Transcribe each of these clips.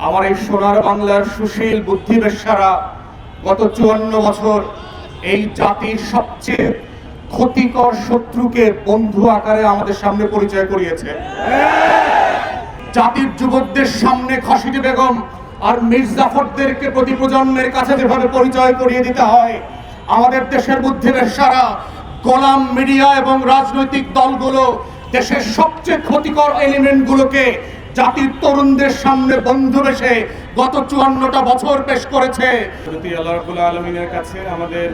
আমার এই সোনার বাংলার সুশীল বুদ্ধিবেশ্যারা গত 54 বছর এই জাতির সবচেয়ে ক্ষতিকর শত্রুকে বন্ধু আকারে আমাদের সামনে পরিচয় করিয়েছে। জাতির যুবকদের সামনে খসিটি বেগম আর মীর জাফরদেরকে প্রতি প্রজন্মের কাছে যেভাবে পরিচয় করিয়ে দিতে হয়, আমাদের দেশের বুদ্ধিবেশ্যারা, গোলাম মিডিয়া এবং রাজনৈতিক দলগুলো দেশের সবচেয়ে ক্ষতিকর এলিমেন্টগুলোকে জাতির তরুণদের সামনে বন্ধু বেশে গত 54টা বছর পেশ করেছে। আল্লাহ রাব্বুল আলামিনের কাছে আমাদের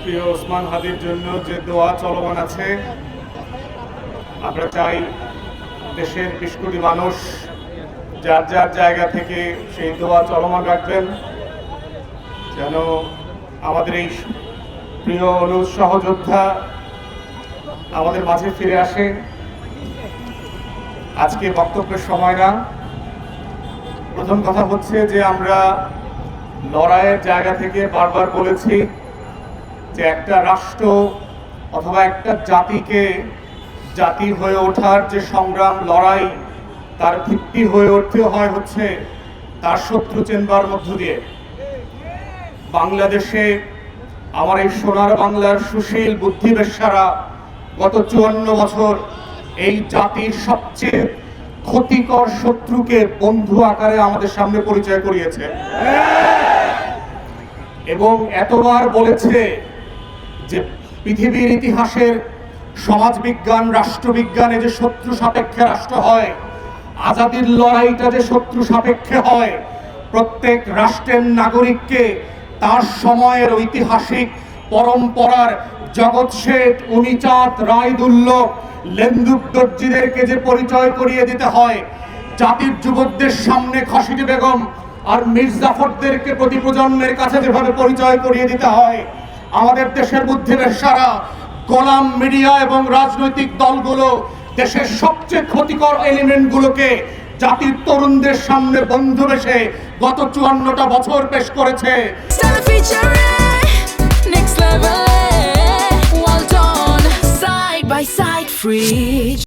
প্রিয় ওসমান হাদির জন্য যে দোয়া চলমান আছে, আমরা চাই দেশের 20 কোটি মানুষ যার যার জায়গা থেকে সেই দোয়া চলমান রাখবেন, যেন আমাদের এই প্রিয় অনুজ সহযোদ্ধা আমাদের মাঝে ফিরে আসে। আজকে বক্তব্যের সময় না। প্রথম কথা হচ্ছে যে আমরা লড়াইয়ের জায়গা থেকে বারবার বলেছি যে একটা রাষ্ট্র অথবা একটা জাতিকে জাতি হয়ে ওঠার যে সংগ্রাম লড়াই, তার ভিত্তি হয়ে উঠতে হয় হচ্ছে তার শত্রু চেনবার মধ্য দিয়ে। বাংলাদেশে আমার এই সোনার বাংলার সুশীল বুদ্ধিবেশ্যারা গত 54 বছর এই জাতির সবচেয়ে ক্ষতিকর শত্রুকে বন্ধু আকারে আমাদের সামনে পরিচয় করিয়েছে এবং এতবার বলেছে যে পৃথিবীর ইতিহাসের সমাজবিজ্ঞান, রাষ্ট্রবিজ্ঞানে যে শত্রু সাপেক্ষে রাষ্ট্র হয়, আজাদির লড়াইটা যে শত্রু সাপেক্ষে হয়, প্রত্যেক রাষ্ট্রের নাগরিককে তার সময়ের ঐতিহাসিক পরম্পরার জগৎ শেঠ, উনিচাঁদ, রায়দুল্লভ, লেন্দুক দর্জিদেরকে যে পরিচয় করিয়ে দিতে হয়, জাতির যুবকদের সামনে খসিটি বেগম আর মীর জাফরদেরকে প্রতি প্রজন্মের কাছে যেভাবে পরিচয় করিয়ে দিতে হয়, আমাদের দেশের বুদ্ধিবেশ্যারা, গোলাম মিডিয়া এবং রাজনৈতিক দলগুলো দেশের সবচেয়ে ক্ষতিকর এলিমেন্টগুলোকে জাতির তরুণদের সামনে বন্ধু বেশে গত 54টা বছর পেশ করেছে। Next level, well done, side by side, fridge.